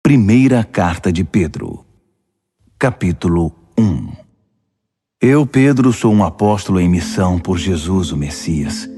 Primeira Carta de Pedro, capítulo 1. Eu, Pedro, sou um apóstolo em missão por Jesus, o Messias,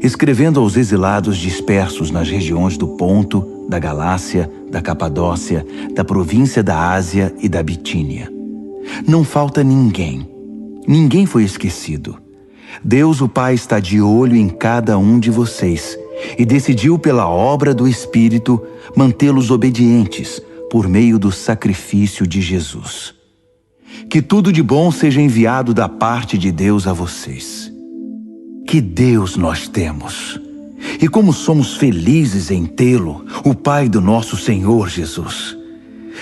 escrevendo aos exilados dispersos nas regiões do Ponto, da Galácia, da Capadócia, da província da Ásia e da Bitínia. Não falta ninguém. Ninguém foi esquecido. Deus, o Pai, está de olho em cada um de vocês e decidiu, pela obra do Espírito, mantê-los obedientes por meio do sacrifício de Jesus. Que tudo de bom seja enviado da parte de Deus a vocês. Que Deus nós temos! E como somos felizes em tê-lo, o Pai do nosso Senhor Jesus.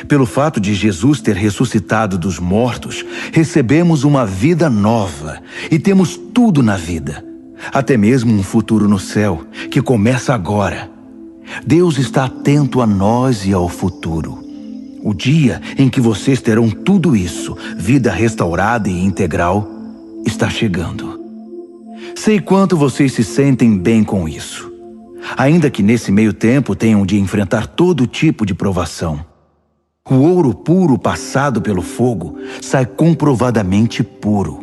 Pelo fato de Jesus ter ressuscitado dos mortos, recebemos uma vida nova e temos tudo na vida, até mesmo um futuro no céu, que começa agora. Deus está atento a nós e ao futuro. O dia em que vocês terão tudo isso, vida restaurada e integral, está chegando. Sei quanto vocês se sentem bem com isso, ainda que nesse meio tempo tenham de enfrentar todo tipo de provação. O ouro puro passado pelo fogo sai comprovadamente puro.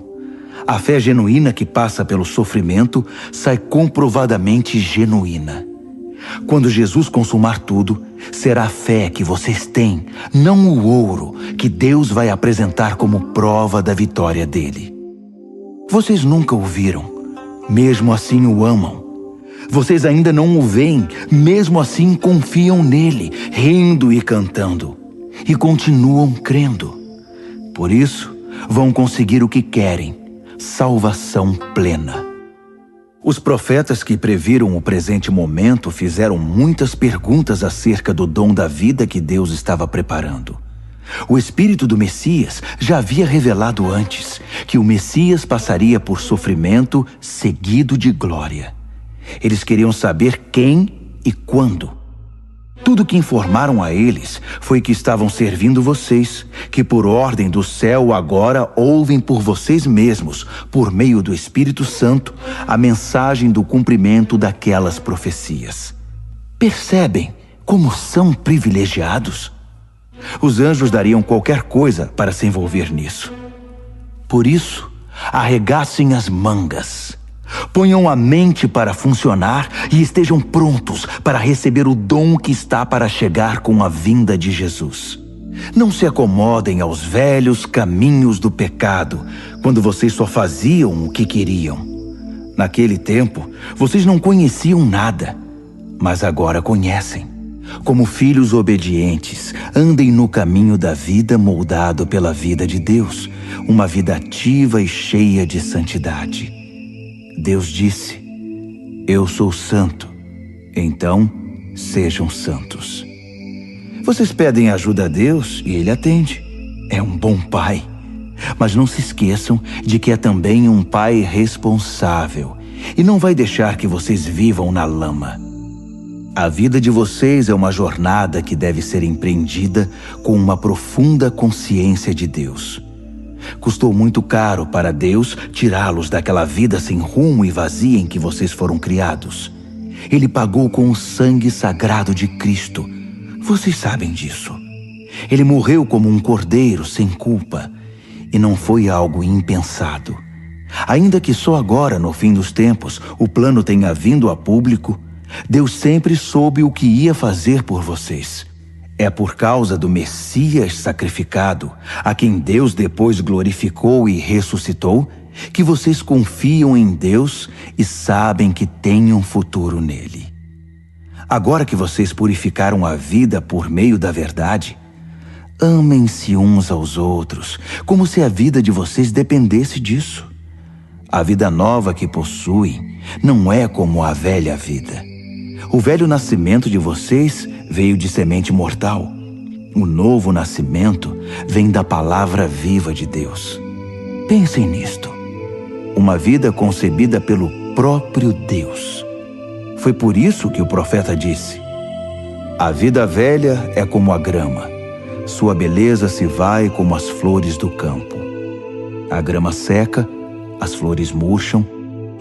A fé genuína que passa pelo sofrimento sai comprovadamente genuína. Quando Jesus consumar tudo, será a fé que vocês têm, não o ouro, que Deus vai apresentar como prova da vitória dele. Vocês nunca o viram, mesmo assim o amam. Vocês ainda não o veem, mesmo assim confiam nele, rindo e cantando. E continuam crendo. Por isso, vão conseguir o que querem, salvação plena. Os profetas que previram o presente momento fizeram muitas perguntas acerca do dom da vida que Deus estava preparando. O Espírito do Messias já havia revelado antes que o Messias passaria por sofrimento seguido de glória. Eles queriam saber quem e quando. Tudo que informaram a eles foi que estavam servindo vocês, que por ordem do céu agora ouvem por vocês mesmos, por meio do Espírito Santo, a mensagem do cumprimento daquelas profecias. Percebem como são privilegiados? Os anjos dariam qualquer coisa para se envolver nisso. Por isso, arregassem as mangas. Ponham a mente para funcionar e estejam prontos para receber o dom que está para chegar com a vinda de Jesus. Não se acomodem aos velhos caminhos do pecado, quando vocês só faziam o que queriam. Naquele tempo, vocês não conheciam nada, mas agora conhecem. Como filhos obedientes, andem no caminho da vida moldado pela vida de Deus, uma vida ativa e cheia de santidade. Deus disse: eu sou santo, então sejam santos. Vocês pedem ajuda a Deus e Ele atende. É um bom pai. Mas não se esqueçam de que é também um pai responsável e não vai deixar que vocês vivam na lama. A vida de vocês é uma jornada que deve ser empreendida com uma profunda consciência de Deus. Custou muito caro para Deus tirá-los daquela vida sem rumo e vazia em que vocês foram criados. Ele pagou com o sangue sagrado de Cristo. Vocês sabem disso. Ele morreu como um cordeiro sem culpa. E não foi algo impensado. Ainda que só agora, no fim dos tempos, o plano tenha vindo a público, Deus sempre soube o que ia fazer por vocês. É por causa do Messias sacrificado, a quem Deus depois glorificou e ressuscitou, que vocês confiam em Deus e sabem que têm um futuro nele. Agora que vocês purificaram a vida por meio da verdade, amem-se uns aos outros, como se a vida de vocês dependesse disso. A vida nova que possuem não é como a velha vida. O velho nascimento de vocês veio de semente mortal. O novo nascimento vem da palavra viva de Deus. Pensem nisto. Uma vida concebida pelo próprio Deus. Foi por isso que o profeta disse: a vida velha é como a grama. Sua beleza se vai como as flores do campo. A grama seca, as flores murcham,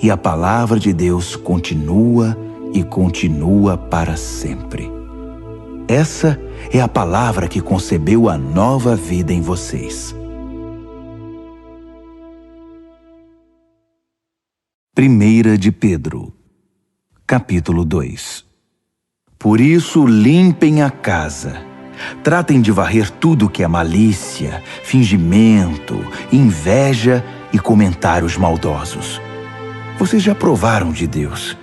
e a palavra de Deus continua e continua para sempre. Essa é a palavra que concebeu a nova vida em vocês. 1 de Pedro, capítulo 2. Por isso, limpem a casa. Tratem de varrer tudo que é malícia, fingimento, inveja e comentários maldosos. Vocês já provaram de Deus.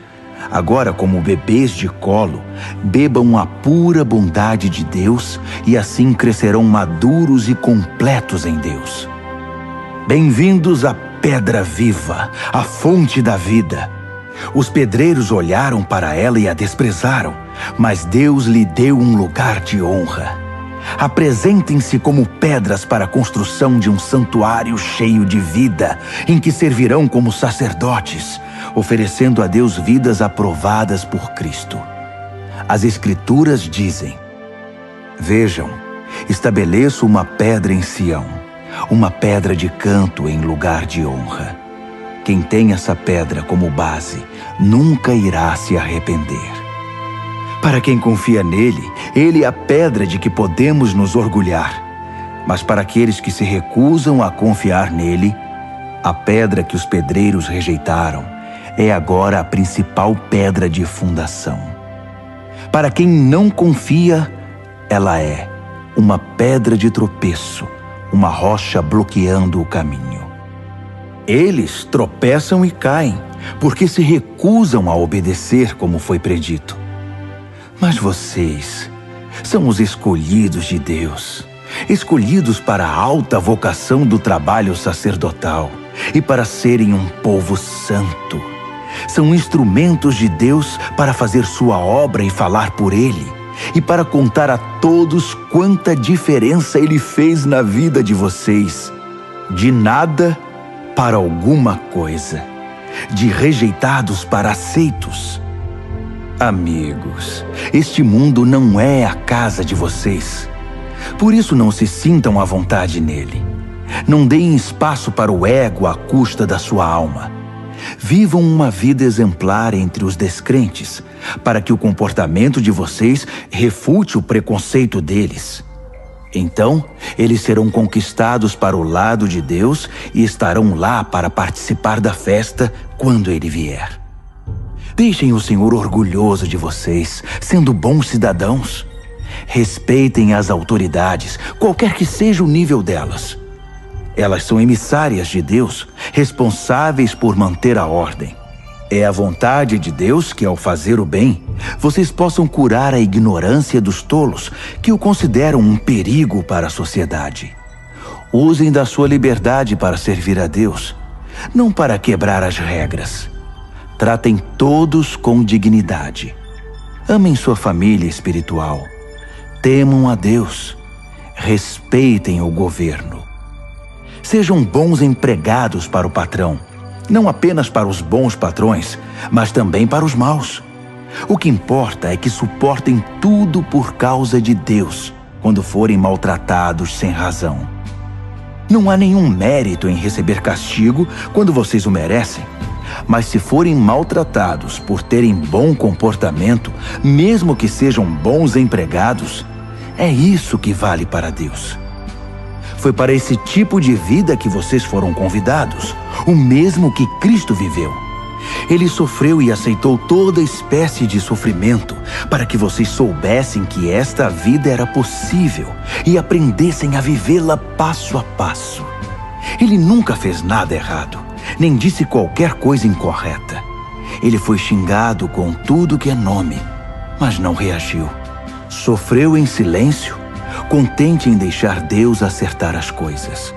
Agora, como bebês de colo, bebam a pura bondade de Deus e assim crescerão maduros e completos em Deus. Bem-vindos à pedra viva, à fonte da vida. Os pedreiros olharam para ela e a desprezaram, mas Deus lhe deu um lugar de honra. Apresentem-se como pedras para a construção de um santuário cheio de vida, em que servirão como sacerdotes, oferecendo a Deus vidas aprovadas por Cristo. As Escrituras dizem: Vejam, estabeleço uma pedra em Sião, uma pedra de canto em lugar de honra. Quem tem essa pedra como base nunca irá se arrepender. Para quem confia nele, ele é a pedra de que podemos nos orgulhar. Mas para aqueles que se recusam a confiar nele, a pedra que os pedreiros rejeitaram é agora a principal pedra de fundação. Para quem não confia, ela é uma pedra de tropeço, uma rocha bloqueando o caminho. Eles tropeçam e caem, porque se recusam a obedecer como foi predito. Mas vocês são os escolhidos de Deus, escolhidos para a alta vocação do trabalho sacerdotal e para serem um povo santo. São instrumentos de Deus para fazer sua obra e falar por Ele, e para contar a todos quanta diferença Ele fez na vida de vocês. De nada para alguma coisa, de rejeitados para aceitos. Amigos, este mundo não é a casa de vocês. Por isso não se sintam à vontade nele. Não deem espaço para o ego à custa da sua alma. Vivam uma vida exemplar entre os descrentes, para que o comportamento de vocês refute o preconceito deles. Então, eles serão conquistados para o lado de Deus e estarão lá para participar da festa quando Ele vier. Deixem o Senhor orgulhoso de vocês, sendo bons cidadãos. Respeitem as autoridades, qualquer que seja o nível delas. Elas são emissárias de Deus, responsáveis por manter a ordem. É a vontade de Deus que, ao fazer o bem, vocês possam curar a ignorância dos tolos, que o consideram um perigo para a sociedade. Usem da sua liberdade para servir a Deus, não para quebrar as regras. Tratem todos com dignidade. Amem sua família espiritual. Temam a Deus. Respeitem o governo. Sejam bons empregados para o patrão, não apenas para os bons patrões, mas também para os maus. O que importa é que suportem tudo por causa de Deus, quando forem maltratados sem razão. Não há nenhum mérito em receber castigo quando vocês o merecem, mas se forem maltratados por terem bom comportamento, mesmo que sejam bons empregados, é isso que vale para Deus. Foi para esse tipo de vida que vocês foram convidados, o mesmo que Cristo viveu. Ele sofreu e aceitou toda espécie de sofrimento para que vocês soubessem que esta vida era possível e aprendessem a vivê-la passo a passo. Ele nunca fez nada errado, nem disse qualquer coisa incorreta. Ele foi xingado com tudo que é nome, mas não reagiu. Sofreu em silêncio, contente em deixar Deus acertar as coisas.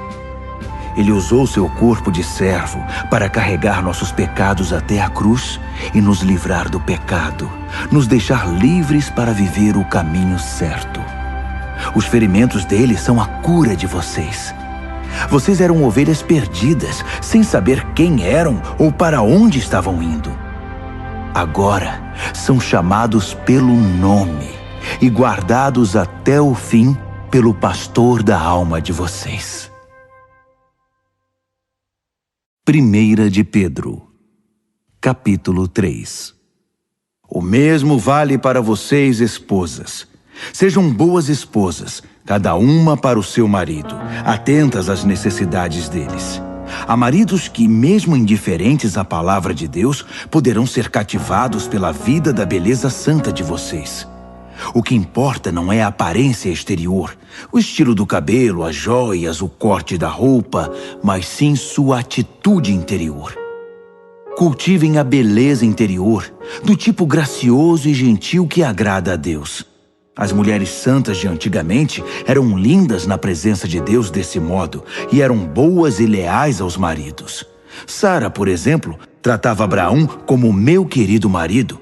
Ele usou seu corpo de servo para carregar nossos pecados até a cruz e nos livrar do pecado, nos deixar livres para viver o caminho certo. Os ferimentos dele são a cura de vocês. Vocês eram ovelhas perdidas, sem saber quem eram ou para onde estavam indo. Agora são chamados pelo nome e guardados até o fim pelo pastor da alma de vocês. 1 de Pedro, capítulo 3. O mesmo vale para vocês, esposas. Sejam boas esposas, cada uma para o seu marido, atentas às necessidades deles. Há maridos que, mesmo indiferentes à palavra de Deus, poderão ser cativados pela vida da beleza santa de vocês. O que importa não é a aparência exterior, o estilo do cabelo, as joias, o corte da roupa, mas sim sua atitude interior. Cultivem a beleza interior, do tipo gracioso e gentil que agrada a Deus. As mulheres santas de antigamente eram lindas na presença de Deus desse modo e eram boas e leais aos maridos. Sara, por exemplo, tratava Abraão como meu querido marido.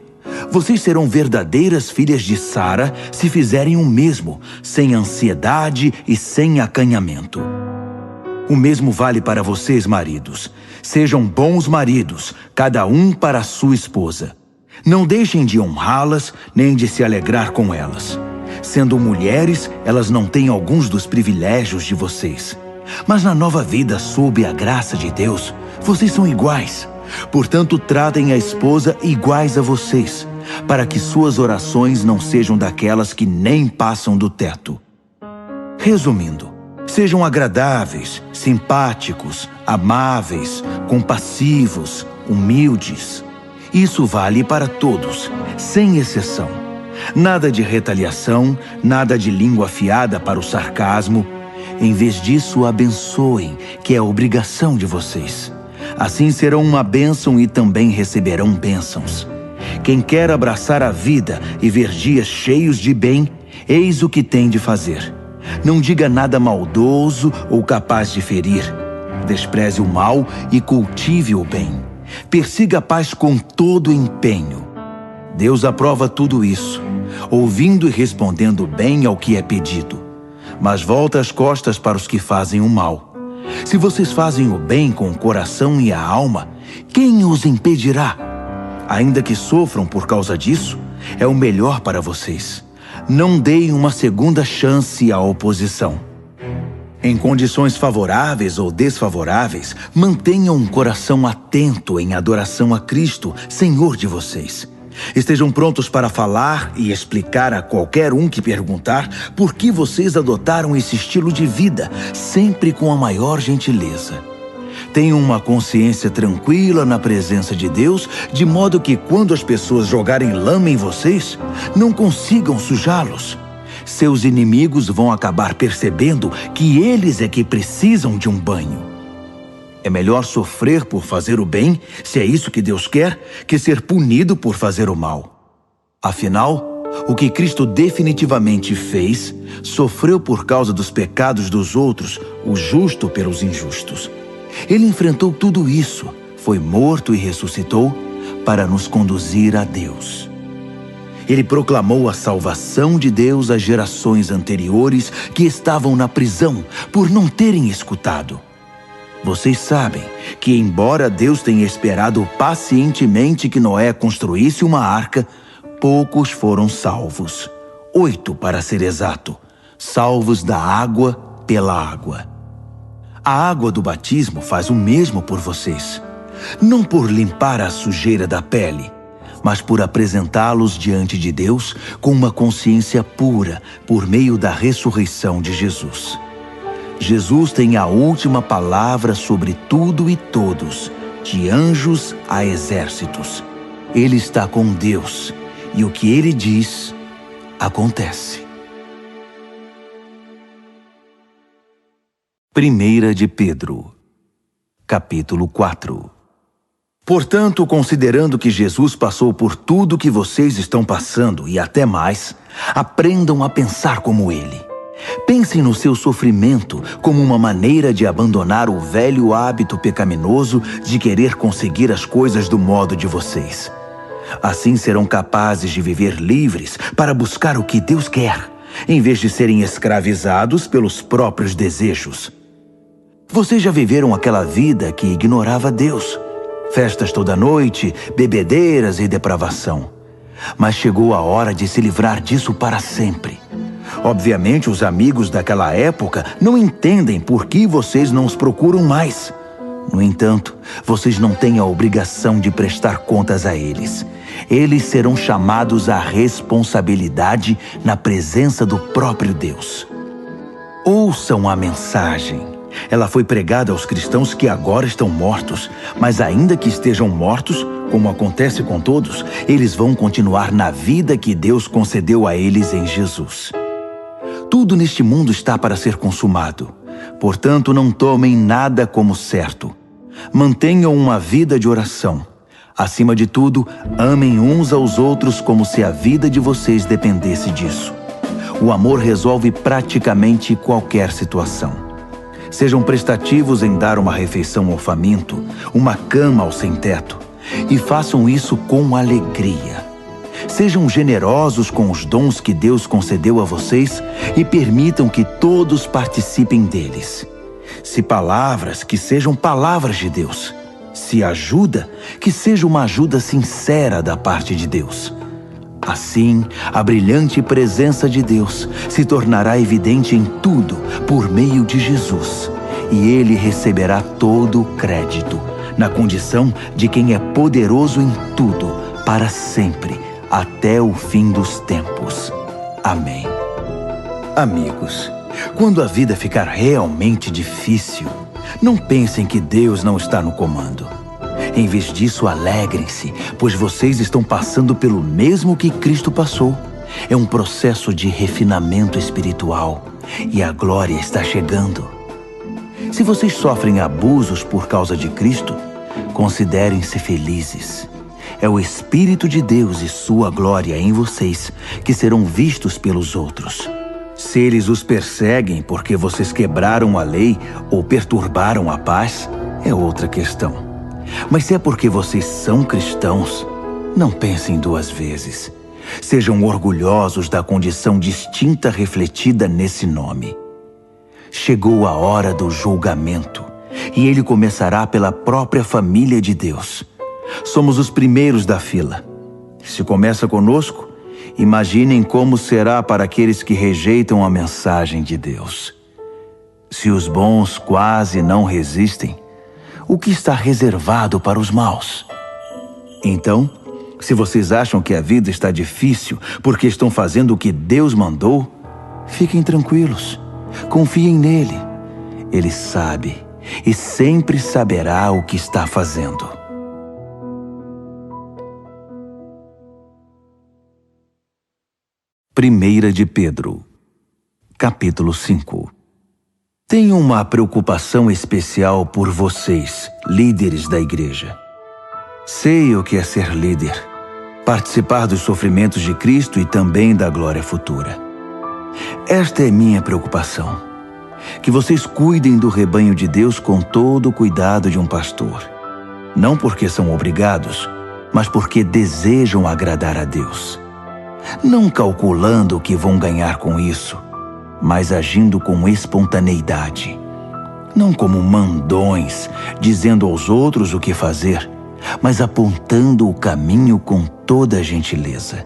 Vocês serão verdadeiras filhas de Sara se fizerem o mesmo, sem ansiedade e sem acanhamento. O mesmo vale para vocês, maridos. Sejam bons maridos, cada um para a sua esposa. Não deixem de honrá-las, nem de se alegrar com elas. Sendo mulheres, elas não têm alguns dos privilégios de vocês. Mas na nova vida, sob a graça de Deus, vocês são iguais. Portanto, tratem a esposa iguais a vocês, para que suas orações não sejam daquelas que nem passam do teto. Resumindo, sejam agradáveis, simpáticos, amáveis, compassivos, humildes. Isso vale para todos, sem exceção. Nada de retaliação, nada de língua afiada para o sarcasmo. Em vez disso, abençoem, que é a obrigação de vocês. Assim serão uma bênção e também receberão bênçãos. Quem quer abraçar a vida e ver dias cheios de bem, eis o que tem de fazer. Não diga nada maldoso ou capaz de ferir. Despreze o mal e cultive o bem. Persiga a paz com todo empenho. Deus aprova tudo isso, ouvindo e respondendo bem ao que é pedido. Mas volta as costas para os que fazem o mal. Se vocês fazem o bem com o coração e a alma, quem os impedirá? Ainda que sofram por causa disso, é o melhor para vocês. Não deem uma segunda chance à oposição. Em condições favoráveis ou desfavoráveis, mantenham um coração atento em adoração a Cristo, Senhor de vocês. Estejam prontos para falar e explicar a qualquer um que perguntar por que vocês adotaram esse estilo de vida, sempre com a maior gentileza. Tenham uma consciência tranquila na presença de Deus, de modo que quando as pessoas jogarem lama em vocês, não consigam sujá-los. Seus inimigos vão acabar percebendo que eles é que precisam de um banho. É melhor sofrer por fazer o bem, se é isso que Deus quer, que ser punido por fazer o mal. Afinal, o que Cristo definitivamente fez, sofreu por causa dos pecados dos outros, o justo pelos injustos. Ele enfrentou tudo isso, foi morto e ressuscitou para nos conduzir a Deus. Ele proclamou a salvação de Deus às gerações anteriores que estavam na prisão por não terem escutado. Vocês sabem que, embora Deus tenha esperado pacientemente que Noé construísse uma arca, poucos foram salvos. 8, para ser exato, salvos da água pela água. A água do batismo faz o mesmo por vocês, não por limpar a sujeira da pele, mas por apresentá-los diante de Deus com uma consciência pura por meio da ressurreição de Jesus. Jesus tem a última palavra sobre tudo e todos, de anjos a exércitos. Ele está com Deus, e o que ele diz, acontece. 1 de Pedro, capítulo 4. Portanto, considerando que Jesus passou por tudo que vocês estão passando e até mais, aprendam a pensar como ele. Pensem no seu sofrimento como uma maneira de abandonar o velho hábito pecaminoso de querer conseguir as coisas do modo de vocês. Assim serão capazes de viver livres para buscar o que Deus quer, em vez de serem escravizados pelos próprios desejos. Vocês já viveram aquela vida que ignorava Deus. Festas toda noite, bebedeiras e depravação. Mas chegou a hora de se livrar disso para sempre. Obviamente, os amigos daquela época não entendem por que vocês não os procuram mais. No entanto, vocês não têm a obrigação de prestar contas a eles. eles serão chamados à responsabilidade na presença do próprio Deus. Ouçam a mensagem. Ela foi pregada aos cristãos que agora estão mortos, mas ainda que estejam mortos, como acontece com todos, eles vão continuar na vida que Deus concedeu a eles em Jesus. Tudo neste mundo está para ser consumado. Portanto, não tomem nada como certo. Mantenham uma vida de oração. Acima de tudo, amem uns aos outros como se a vida de vocês dependesse disso. O amor resolve praticamente qualquer situação. Sejam prestativos em dar uma refeição ao faminto, uma cama ao sem-teto, e façam isso com alegria. Sejam generosos com os dons que Deus concedeu a vocês e permitam que todos participem deles. Se palavras, que sejam palavras de Deus. Se ajuda, que seja uma ajuda sincera da parte de Deus. Assim, a brilhante presença de Deus se tornará evidente em tudo por meio de Jesus, e ele receberá todo o crédito, na condição de quem é poderoso em tudo, para sempre, até o fim dos tempos. Amém. Amigos, quando a vida ficar realmente difícil, não pensem que Deus não está no comando. Em vez disso, alegrem-se, pois vocês estão passando pelo mesmo que Cristo passou. É um processo de refinamento espiritual e a glória está chegando. Se vocês sofrem abusos por causa de Cristo, considerem-se felizes. É o Espírito de Deus e sua glória em vocês que serão vistos pelos outros. Se eles os perseguem porque vocês quebraram a lei ou perturbaram a paz, é outra questão. Mas se é porque vocês são cristãos, não pensem duas vezes. Sejam orgulhosos da condição distinta refletida nesse nome. Chegou a hora do julgamento, e ele começará pela própria família de Deus. Somos os primeiros da fila. Se começa conosco, imaginem como será para aqueles que rejeitam a mensagem de Deus. Se os bons quase não resistem, o que está reservado para os maus? Então, se vocês acham que a vida está difícil porque estão fazendo o que Deus mandou, fiquem tranquilos, confiem nele. Ele sabe e sempre saberá o que está fazendo. Primeira de Pedro, capítulo 5. Tenho uma preocupação especial por vocês, líderes da igreja. Sei o que é ser líder, participar dos sofrimentos de Cristo e também da glória futura. Esta é minha preocupação, que vocês cuidem do rebanho de Deus com todo o cuidado de um pastor. Não porque são obrigados, mas porque desejam agradar a Deus. Não calculando o que vão ganhar com isso, mas agindo com espontaneidade. Não como mandões, dizendo aos outros o que fazer, mas apontando o caminho com toda a gentileza.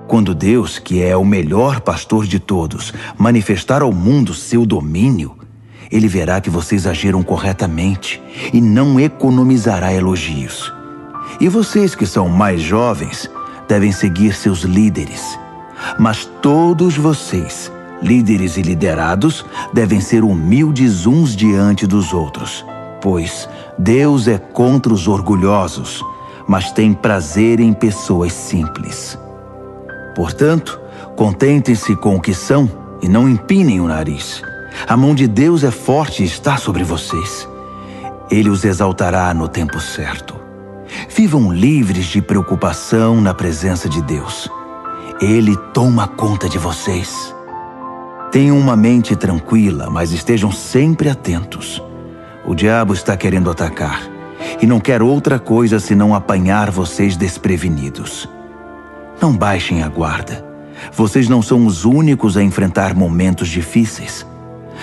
Quando Deus, que é o melhor pastor de todos, manifestar ao mundo seu domínio, ele verá que vocês agiram corretamente e não economizará elogios. E vocês que são mais jovens devem seguir seus líderes. Mas todos vocês, líderes e liderados, devem ser humildes uns diante dos outros, pois Deus é contra os orgulhosos, mas tem prazer em pessoas simples. Portanto, contentem-se com o que são e não empinem o nariz. A mão de Deus é forte e está sobre vocês. Ele os exaltará no tempo certo. Vivam livres de preocupação na presença de Deus. Ele toma conta de vocês. Tenham uma mente tranquila, mas estejam sempre atentos. O diabo está querendo atacar e não quer outra coisa senão apanhar vocês desprevenidos. Não baixem a guarda. Vocês não são os únicos a enfrentar momentos difíceis.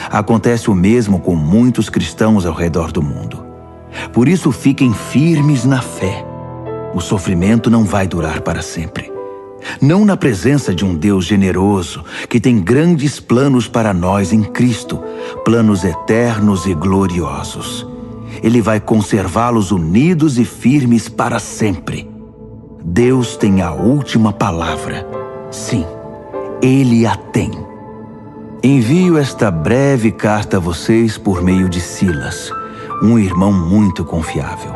Acontece o mesmo com muitos cristãos ao redor do mundo. Por isso, fiquem firmes na fé. O sofrimento não vai durar para sempre. Não na presença de um Deus generoso, que tem grandes planos para nós em Cristo, planos eternos e gloriosos. Ele vai conservá-los unidos e firmes para sempre. Deus tem a última palavra. Sim, Ele a tem. Envio esta breve carta a vocês por meio de Silas, um irmão muito confiável.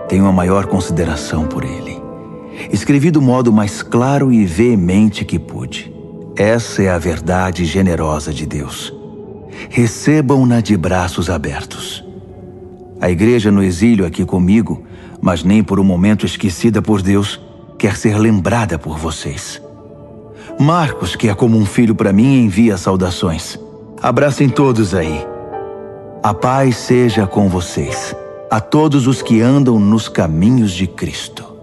Tenho a maior consideração por ele. Escrevi do modo mais claro e veemente que pude. Essa é a verdade generosa de Deus. Recebam-na de braços abertos. A igreja no exílio aqui comigo, mas nem por um momento esquecida por Deus, quer ser lembrada por vocês. Marcos, que é como um filho para mim, envia saudações. Abracem todos aí. A paz seja com vocês, a todos os que andam nos caminhos de Cristo.